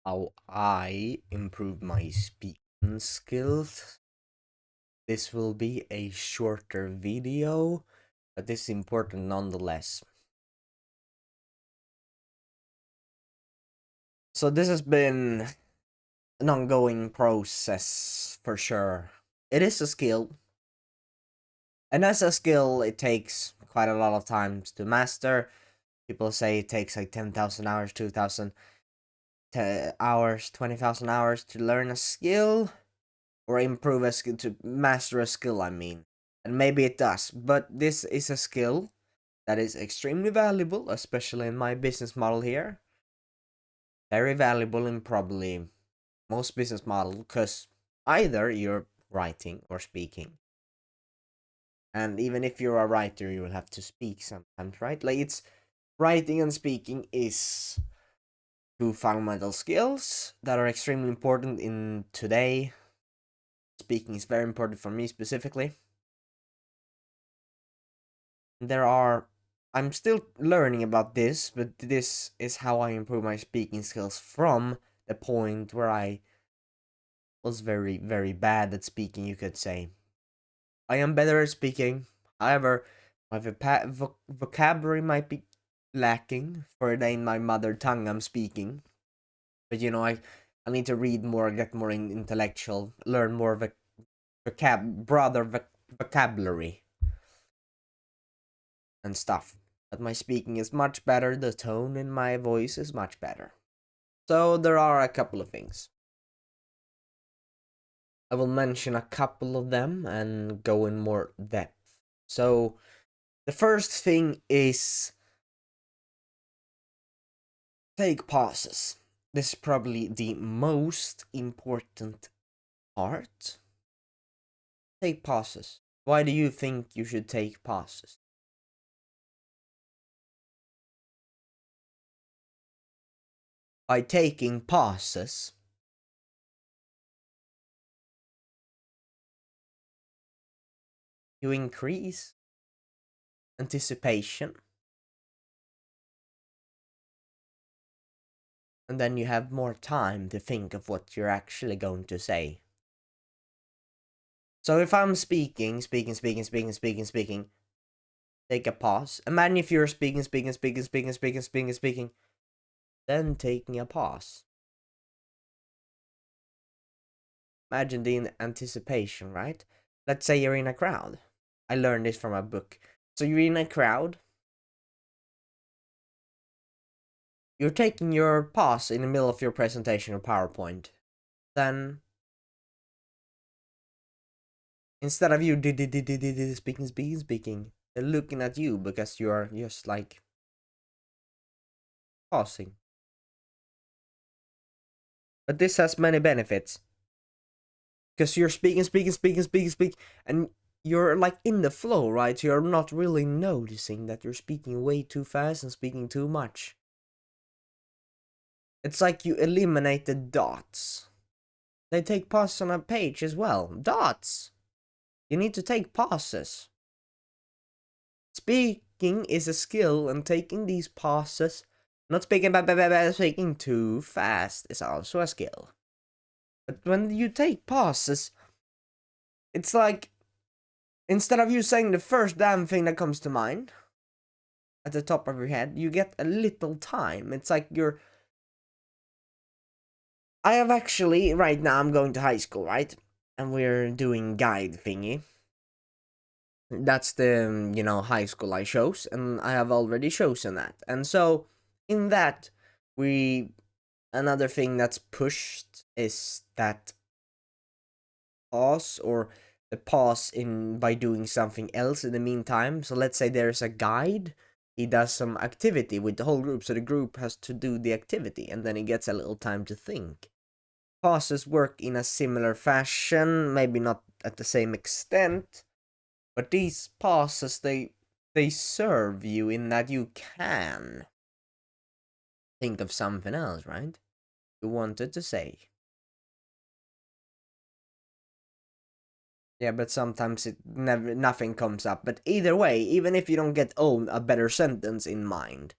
how I improve my speaking skills. This will be a shorter video, but this is important nonetheless. So this has been an ongoing process for sure. It is a skill, and as a skill, it takes quite a lot of time to master. People say it takes like 10,000 hours, 2,000 hours, 20,000 hours to learn a skill. Or improve a skill, to master a skill, I mean. And maybe it does, but this is a skill that is extremely valuable, especially in my business model here. Very valuable in probably most business model, because either you're writing or speaking. And even if you're a writer, you will have to speak sometimes, right? Like, it's writing and speaking is two fundamental skills that are extremely important in today. Speaking is very important for me specifically. I'm still learning about this, but this is how I improve my speaking skills from the point where I was very, very bad at speaking, you could say. I am better at speaking, however, my vocabulary might be lacking for it ain't my mother tongue I'm speaking. But I need to read more, get more intellectual, learn more broader vocabulary and stuff. But my speaking is much better, the tone in my voice is much better. So there are a couple of things. I will mention a couple of them and go in more depth. So the first thing is take pauses. This is probably the most important part. Take pauses. Why do you think you should take pauses? By taking pauses, you increase anticipation, and then you have more time to think of what you're actually going to say. So if I'm speaking, take a pause. Imagine if you're speaking, then taking a pause. Imagine the anticipation, right? Let's say you're in a crowd. I learned this from a book. So you're in a crowd. You're taking your pause in the middle of your presentation or PowerPoint. Then, instead of you speaking, they're looking at you because you're just like pausing. But this has many benefits. Because you're speaking, and you're like in the flow, right? You're not really noticing that you're speaking way too fast and speaking too much. It's like you eliminate the dots. They take pauses on a page as well. Dots! You need to take pauses. Speaking is a skill, and taking these pauses, not speaking speaking too fast, is also a skill. But when you take pauses, it's like, instead of you saying the first damn thing that comes to mind at the top of your head, you get a little time. It's like I have actually, right now, I'm going to high school, right? And we're doing guide thingy. That's the, high school I chose, and I have already chosen that. And so, in that, another thing that's pushed is that pause, or the pause in by doing something else in the meantime. So let's say there's a guide, he does some activity with the whole group, so the group has to do the activity, and then he gets a little time to think. Pauses work in a similar fashion, maybe not at the same extent, but these pauses, they serve you in that you can think of something else, right? You wanted to say. Yeah, but sometimes nothing comes up. But either way, even if you don't get a better sentence in mind,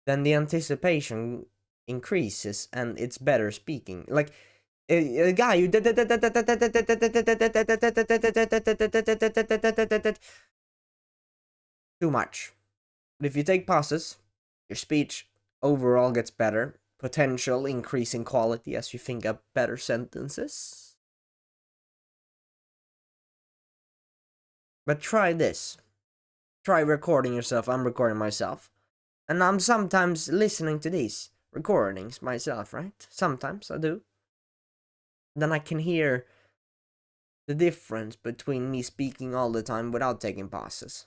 then the anticipation increases and it's better speaking. Like a guy who too much. But if you take pauses, your speech overall gets better. Potential increase in quality as you think up better sentences. But try this. Try recording yourself. I'm recording myself. And I'm sometimes listening to these recordings myself, right? Sometimes I do. Then I can hear the difference between me speaking all the time without taking pauses.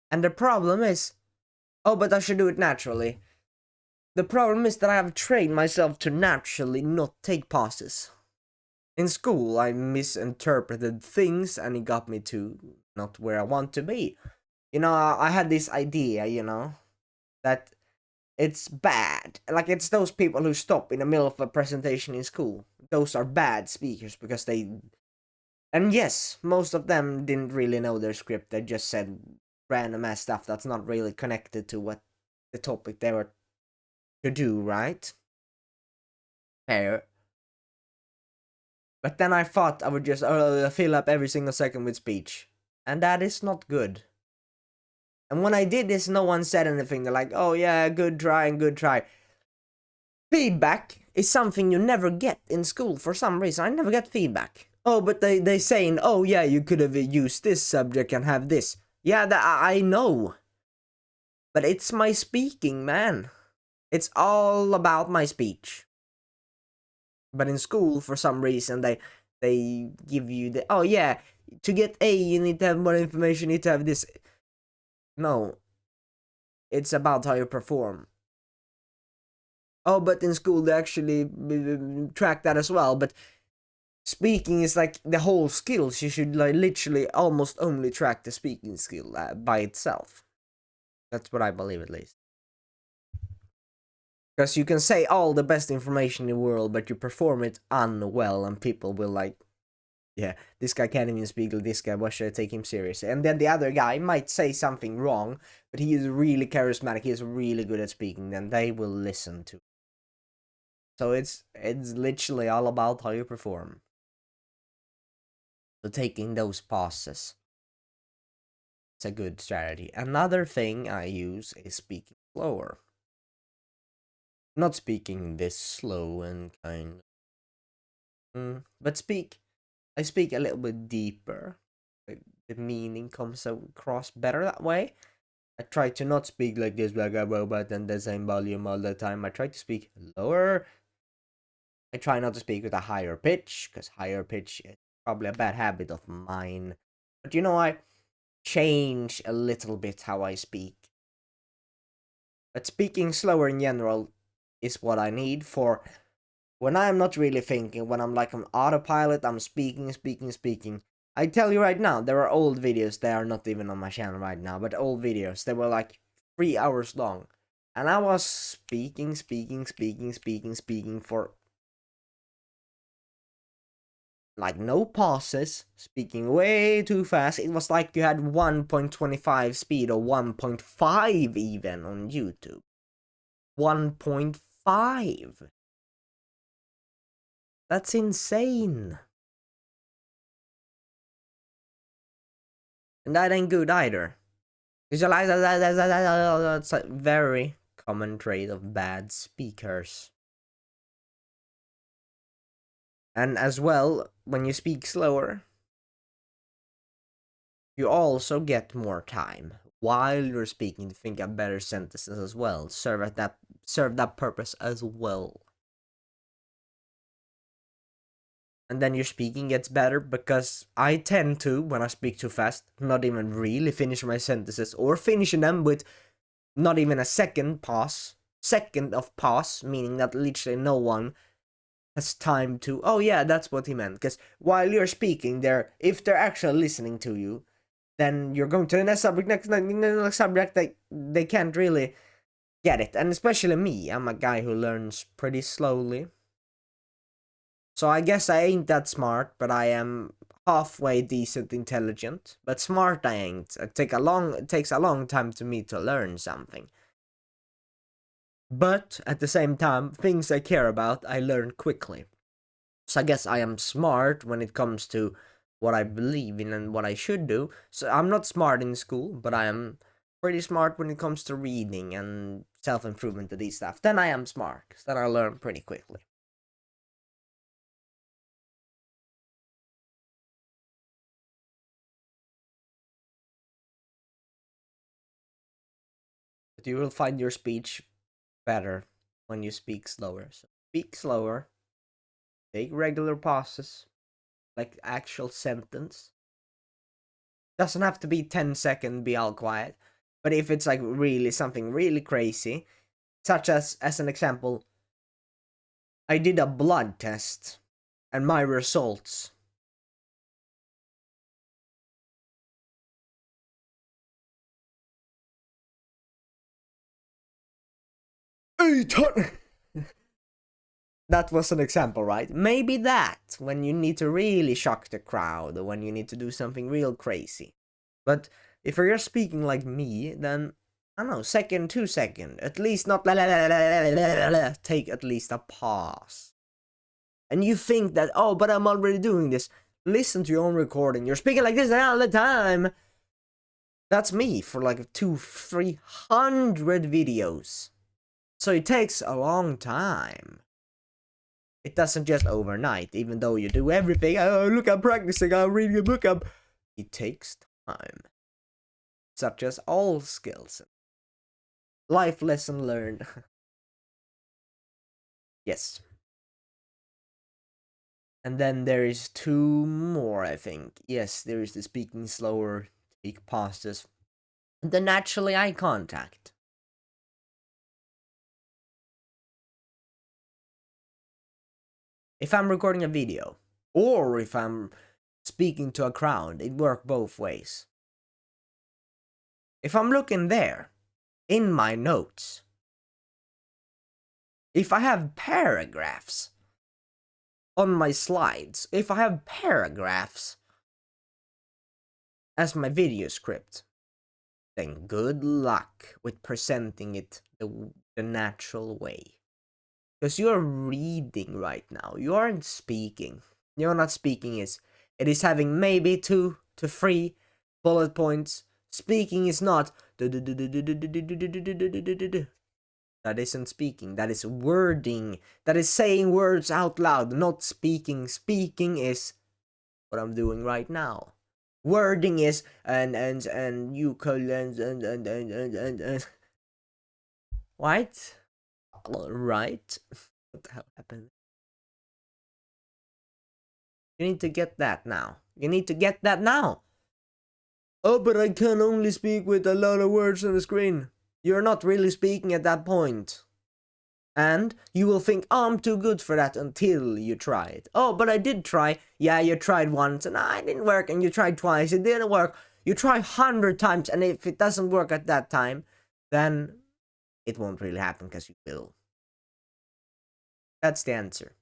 And the problem is, oh, but I should do it naturally. The problem is that I have trained myself to naturally not take pauses. In school, I misinterpreted things and it got me to not where I want to be. I had this idea, that it's bad. Like, it's those people who stop in the middle of a presentation in school. Those are bad speakers because they. And yes, most of them didn't really know their script. They just said random ass stuff that's not really connected to what the topic they were to do, right? Fair. But then I thought I would just fill up every single second with speech. And that is not good. And when I did this, no one said anything. They're like, oh yeah, good try and good try. Feedback is something you never get in school for some reason. I never get feedback. Oh, but they saying, oh yeah, you could have used this subject and have this. Yeah, I know. But it's my speaking, man. It's all about my speech. But in school, for some reason, they give you the, oh yeah, to get A, you need to have more information, you need to have this. No. It's about how you perform. Oh, but in school, they actually track that as well. But speaking is like the whole skills. You should like literally almost only track the speaking skill by itself. That's what I believe, at least. Because you can say all the best information in the world, but you perform it unwell, and people will like, yeah, this guy can't even speak like this guy, why should I take him seriously? And then the other guy might say something wrong, but he is really charismatic, he is really good at speaking, then they will listen to. So it's literally all about how you perform. So taking those pauses, it's a good strategy. Another thing I use is speaking slower. Not speaking this slow and kind of, but I speak a little bit deeper. The meaning comes across better that way. I try to not speak like this, like a robot, and the same volume all the time. I try to speak lower. I try not to speak with a higher pitch, because higher pitch is probably a bad habit of mine. But I change a little bit how I speak. But speaking slower in general is what I need for when I'm not really thinking, when I'm like on autopilot, I'm speaking. I tell you right now, there are old videos, they are not even on my channel right now, but old videos, they were like 3 hours long. And I was speaking for like no pauses, speaking way too fast. It was like you had 1.25 speed or 1.5 even on YouTube. 1.5. That's insane. And that ain't good either. That's a very common trait of bad speakers. And as well, when you speak slower, you also get more time while you're speaking to think of better sentences as well. Serve that purpose as well. And then your speaking gets better, because I tend to, when I speak too fast, not even really finish my sentences, or finishing them with not even a second of pause, meaning that literally no one has time to, oh yeah, that's what he meant. Because while you're speaking, if they're actually listening to you, then you're going to the next subject, next subject, they can't really get it. And especially me, I'm a guy who learns pretty slowly. So I guess I ain't that smart, but I am halfway decent intelligent. But smart I ain't. It takes a long time to me to learn something. But at the same time, things I care about, I learn quickly. So I guess I am smart when it comes to what I believe in and what I should do. So I'm not smart in school, but I am pretty smart when it comes to reading and self improvement and these stuff. Then I am smart, because then I learn pretty quickly. But you will find your speech better when you speak slower. So speak slower, take regular pauses, like actual sentence. Doesn't have to be 10 second, be all quiet. But if it's like really something really crazy, such as an example, I did a blood test and my results. That was an example, right? Maybe that when you need to really shock the crowd or when you need to do something real crazy. But if you're speaking like me, then I don't know, second, 2 second, at least not take at least a pause. And you think that, oh, but I'm already doing this. Listen to your own recording. You're speaking like this all the time. That's me for like 300 videos. So it takes a long time. It doesn't just overnight, even though you do everything. Oh, look, I'm practicing, I'm reading a book. It takes time. Such as all skills. Life lesson learned. Yes. And then there is two more, I think. Yes, there is the speaking slower, take pauses, and the naturally eye contact. If I'm recording a video, or if I'm speaking to a crowd, it works both ways. If I'm looking there, in my notes, if I have paragraphs on my slides, if I have paragraphs as my video script, then good luck with presenting it the natural way. Because you're reading right now, you aren't speaking. You're not speaking, it is having maybe 2 to 3 bullet points. Speaking is not. That isn't speaking, that is wording. That is saying words out loud, not speaking. Speaking is what I'm doing right now. Wording is and you colons and what? Right? What the hell happened? You need to get that now. You need to get that now. Oh, but I can only speak with a lot of words on the screen. You're not really speaking at that point. And you will think, oh, I'm too good for that until you try it. Oh, but I did try. Yeah, you tried once and it didn't work. And you tried twice, it didn't work. You try 100 times, and if it doesn't work at that time, then it won't really happen because you will. That's the answer.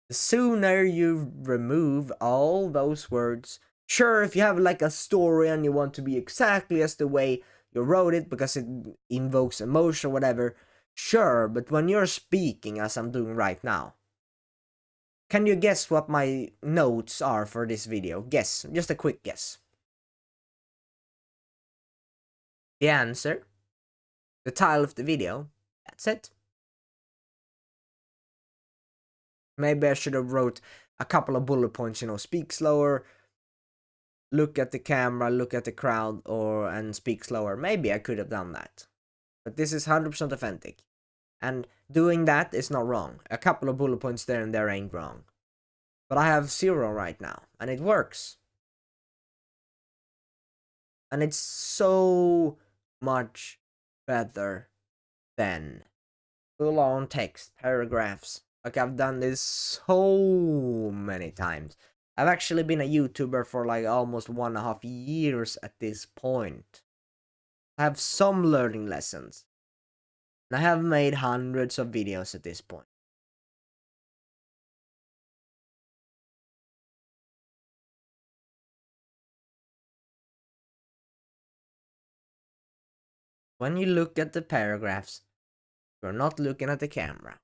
The sooner you remove all those words, sure, if you have like a story and you want to be exactly as the way you wrote it because it invokes emotion or whatever, sure, but when you're speaking as I'm doing right now, can you guess what my notes are for this video? Guess, just a quick guess. The answer, the title of the video, that's it. Maybe I should have wrote a couple of bullet points, speak slower, look at the camera, look at the crowd, and speak slower. Maybe I could have done that. But this is 100% authentic. And doing that is not wrong. A couple of bullet points there and there ain't wrong. But I have 0 right now, and it works. And it's so much better than full on text, paragraphs. Like, I've done this so many times. I've actually been a YouTuber for like almost 1.5 years at this point. I have some learning lessons. And I have made hundreds of videos at this point. When you look at the paragraphs, You're not looking at the camera.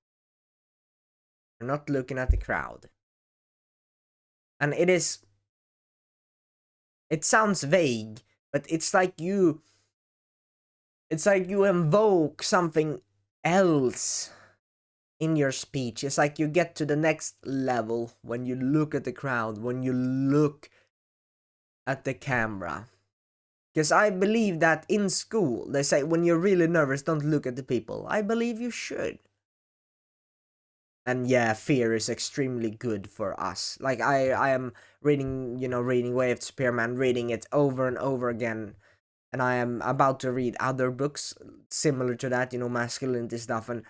You're not looking at the crowd. And it sounds vague, but it's like you invoke something else in your speech. It's like you get to the next level when you look at the crowd, when you look at the camera. Because I believe that in school, they say when you're really nervous, don't look at the people. I believe you should. And yeah, fear is extremely good for us. Like I am reading Way of Spearman, reading it over and over again. And I am about to read other books similar to that, masculinity stuff. And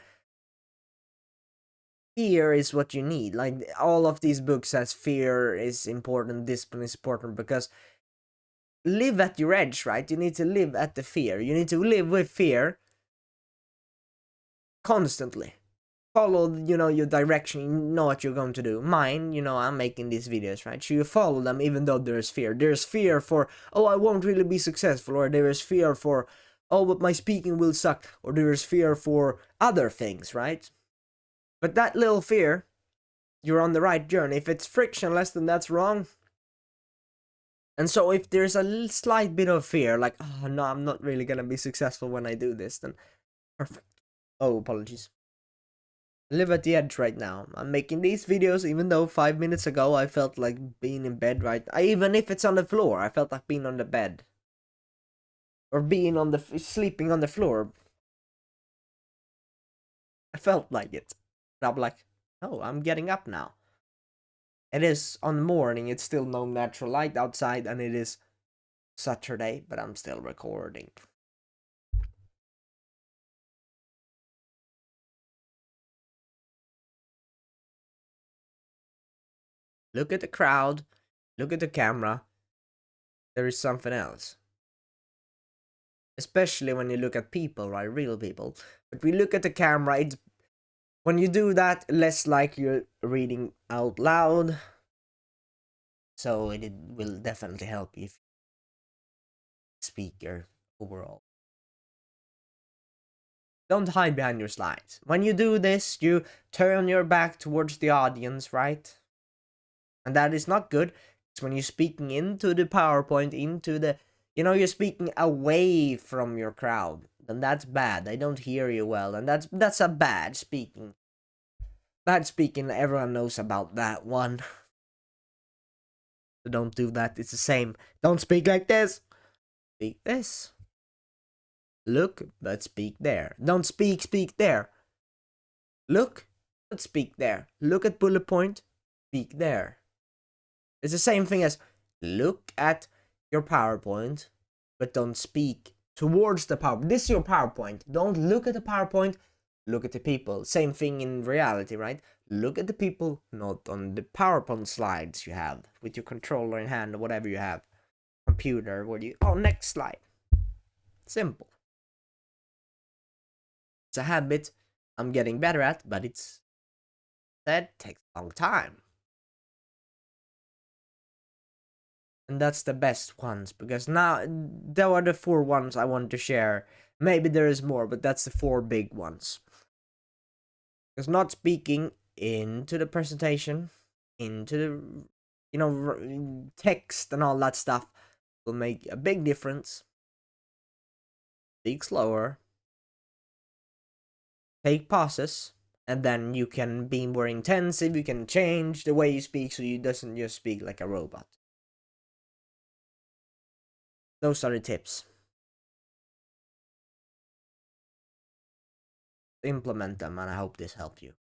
fear is what you need. Like all of these books says fear is important, discipline is important, because live at your edge, right? You need to live at the fear. You need to live with fear constantly. Follow, your direction. You know what you're going to do. Mine, I'm making these videos, right? So you follow them even though there's fear. There's fear for, oh, I won't really be successful. Or there is fear for, oh, but my speaking will suck. Or there is fear for other things, right? But that little fear, you're on the right journey. If it's frictionless, then that's wrong. And so if there's a slight bit of fear, like, oh no, I'm not really gonna be successful when I do this, then perfect. Oh, apologies. I live at the edge right now. I'm making these videos even though 5 minutes ago I felt like being in bed, right? Even if it's on the floor, I felt like being on the bed. Or being on sleeping on the floor. I felt like it. And I'm like, oh, I'm getting up now. It is on the morning, it's still no natural light outside, and it is Saturday, but I'm still recording. Look at the crowd, look at the camera. There is something else. Especially when you look at people, right? Real people. But we look at the camera, it's when you do that, less like you're reading out loud. So it will definitely help you if you speaker overall. Don't hide behind your slides. When you do this, you turn your back towards the audience, right? And that is not good. It's when you're speaking into the PowerPoint, into the, you're speaking away from your crowd. Then that's bad. They don't hear you well, and that's a bad speaking. Bad speaking, everyone knows about that one. So don't do that. It's the same. Don't speak like this. Speak this. Look, but speak there. Don't speak there. Look, but speak there. Look at bullet point, speak there. It's the same thing as look at your PowerPoint, but don't speak towards the PowerPoint. This is your PowerPoint. Don't look at the PowerPoint, look at the people. Same thing in reality, right? Look at the people, not on the PowerPoint slides you have with your controller in hand or whatever you have. Computer, next slide. Simple. It's a habit I'm getting better at, but that takes a long time. And that's the best ones, because now there are the 4 ones I want to share. Maybe there is more, but that's the 4 big ones. Because not speaking into the presentation, into the text and all that stuff will make a big difference. Speak slower, take pauses, and then you can be more intensive. You can change the way you speak so you doesn't just speak like a robot. Those are the tips. Implement them, and I hope this helped you.